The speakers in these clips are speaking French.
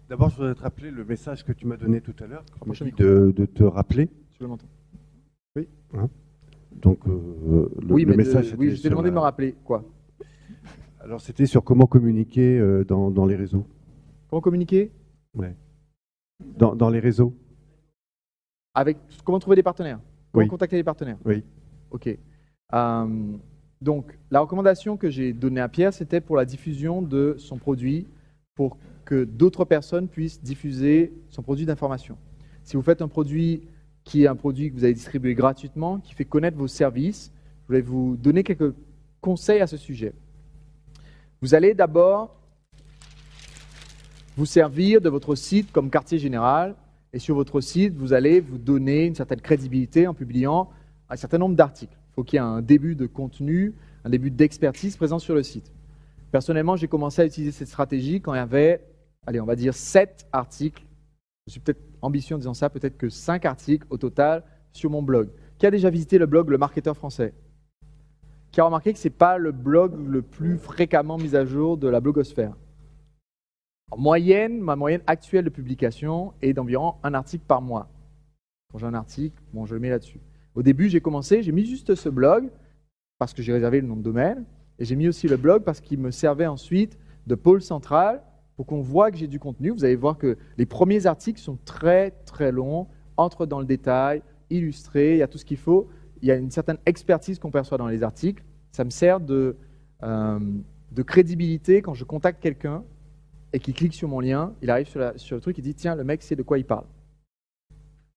D'abord, je voudrais te rappeler le message que tu m'as donné tout à l'heure. Tu m'as Rapproche le dit micro. de te rappeler. Tu veux m'entendre? Hein. Donc, Oui, le mais message oui, était je t'ai demandé de me rappeler. Quoi? Alors, c'était sur comment communiquer dans les réseaux. Comment communiquer? Ouais. Dans les réseaux. Avec comment trouver des partenaires? Comment Oui. contacter les partenaires? Oui. Ok. Donc, la recommandation que j'ai donnée à Pierre, c'était pour la diffusion de son produit, pour que d'autres personnes puissent diffuser son produit d'information. Si vous faites un produit qui est un produit que vous allez distribuer gratuitement, qui fait connaître vos services, je voulais vous donner quelques conseils à ce sujet. Vous allez d'abord vous servir de votre site comme quartier général, et sur votre site, vous allez vous donner une certaine crédibilité en publiant un certain nombre d'articles. Il faut qu'il y ait un début de contenu, un début d'expertise présent sur le site. Personnellement, j'ai commencé à utiliser cette stratégie quand il y avait, allez, on va dire 7 articles. Je suis peut-être ambitieux en disant ça, peut-être que 5 articles au total sur mon blog. Qui a déjà visité le blog Le Marketeur Français? Qui a remarqué que ce n'est pas le blog le plus fréquemment mis à jour de la blogosphère? En moyenne, ma moyenne actuelle de publication est d'environ un article par mois. Quand j'ai un article, bon, je le mets là-dessus. Au début, j'ai commencé, j'ai mis juste ce blog parce que j'ai réservé le nom de domaine, et j'ai mis aussi le blog parce qu'il me servait ensuite de pôle central pour qu'on voit que j'ai du contenu. Vous allez voir que les premiers articles sont très très longs, entrent dans le détail, illustrés, il y a tout ce qu'il faut. Il y a une certaine expertise qu'on perçoit dans les articles. Ça me sert de crédibilité quand je contacte quelqu'un et qu'il clique sur mon lien, il arrive sur le truc, il dit tiens, le mec sait de quoi il parle.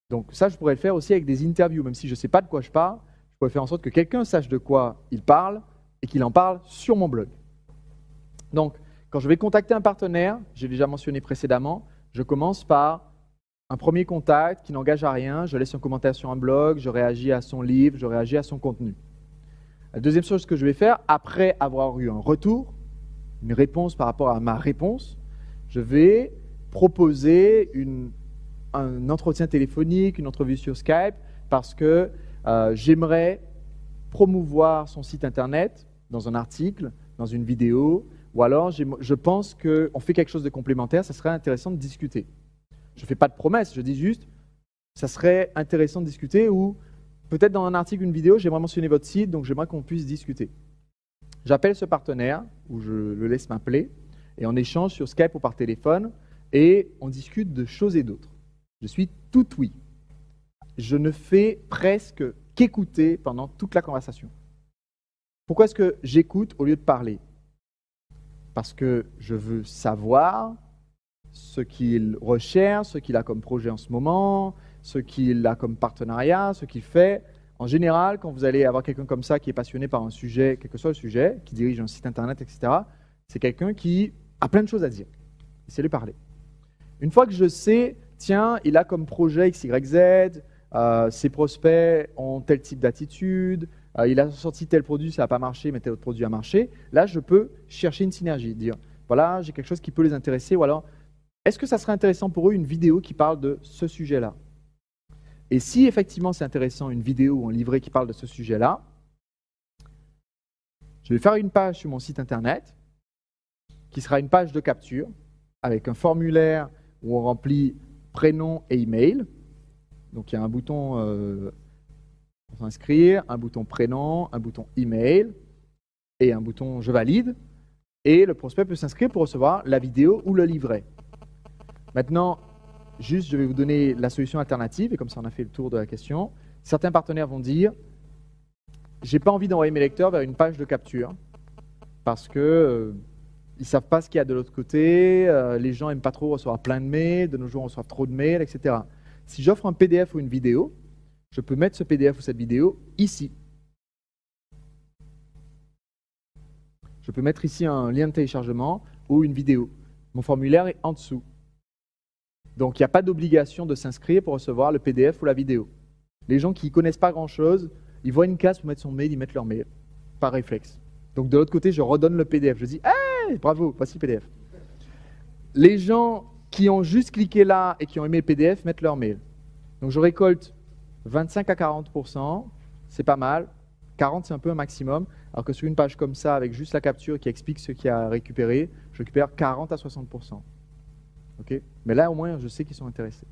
Donc ça, je pourrais le faire aussi avec des interviews, même si je ne sais pas de quoi je parle, je pourrais faire en sorte que quelqu'un sache de quoi il parle et qu'il en parle sur mon blog. Donc, quand je vais contacter un partenaire, j'ai déjà mentionné précédemment, je commence par un premier contact qui n'engage à rien, je laisse un commentaire sur un blog, je réagis à son livre, je réagis à son contenu. La deuxième chose que je vais faire, après avoir eu un retour, une réponse par rapport à ma réponse, je vais proposer un entretien téléphonique, une entrevue sur Skype, parce que j'aimerais promouvoir son site internet dans un article, dans une vidéo, ou alors je pense qu'on fait quelque chose de complémentaire, ça serait intéressant de discuter. Je ne fais pas de promesses, je dis juste, ça serait intéressant de discuter, ou peut-être dans un article, une vidéo, j'aimerais mentionner votre site, donc j'aimerais qu'on puisse discuter. J'appelle ce partenaire, ou je le laisse m'appeler, et on échange sur Skype ou par téléphone, et on discute de choses et d'autres. Je suis tout oui. Je ne fais presque qu'écouter pendant toute la conversation. Pourquoi est-ce que j'écoute au lieu de parler? Parce que je veux savoir ce qu'il recherche, ce qu'il a comme projet en ce moment, ce qu'il a comme partenariat, ce qu'il fait. En général, quand vous allez avoir quelqu'un comme ça qui est passionné par un sujet, quel que soit le sujet, qui dirige un site internet, etc., c'est quelqu'un qui a plein de choses à dire. Essayez de lui parler. Une fois que je sais, tiens, il a comme projet X, Y, Z, ses prospects ont tel type d'attitude, il a sorti tel produit, ça n'a pas marché, mais tel autre produit a marché, là, je peux chercher une synergie, dire, voilà, j'ai quelque chose qui peut les intéresser, ou alors, est-ce que ça serait intéressant pour eux une vidéo qui parle de ce sujet-là? Et si effectivement c'est intéressant, une vidéo ou un livret qui parle de ce sujet-là, je vais faire une page sur mon site internet qui sera une page de capture avec un formulaire où on remplit prénom et email. Donc il y a un bouton pour s'inscrire, un bouton prénom, un bouton email et un bouton je valide. Et le prospect peut s'inscrire pour recevoir la vidéo ou le livret. Maintenant, juste, je vais vous donner la solution alternative, et comme ça on a fait le tour de la question. Certains partenaires vont dire, j'ai pas envie d'envoyer mes lecteurs vers une page de capture, parce que ils savent pas ce qu'il y a de l'autre côté, les gens aiment pas trop recevoir plein de mails, de nos jours on reçoit trop de mails, etc. Si j'offre un PDF ou une vidéo, je peux mettre ce PDF ou cette vidéo ici. Je peux mettre ici un lien de téléchargement ou une vidéo. Mon formulaire est en dessous. Donc, il n'y a pas d'obligation de s'inscrire pour recevoir le PDF ou la vidéo. Les gens qui ne connaissent pas grand-chose, ils voient une case pour mettre son mail, ils mettent leur mail, par réflexe. Donc, de l'autre côté, je redonne le PDF. Je dis, hey, bravo, voici le PDF. Les gens qui ont juste cliqué là et qui ont aimé le PDF mettent leur mail. Donc, je récolte 25 à 40%, c'est pas mal. 40, c'est un peu un maximum. Alors que sur une page comme ça, avec juste la capture qui explique ce qu'il y a à récupérer, je récupère 40 à 60%. ok. Mais là, au moins, je sais qu'ils sont intéressés.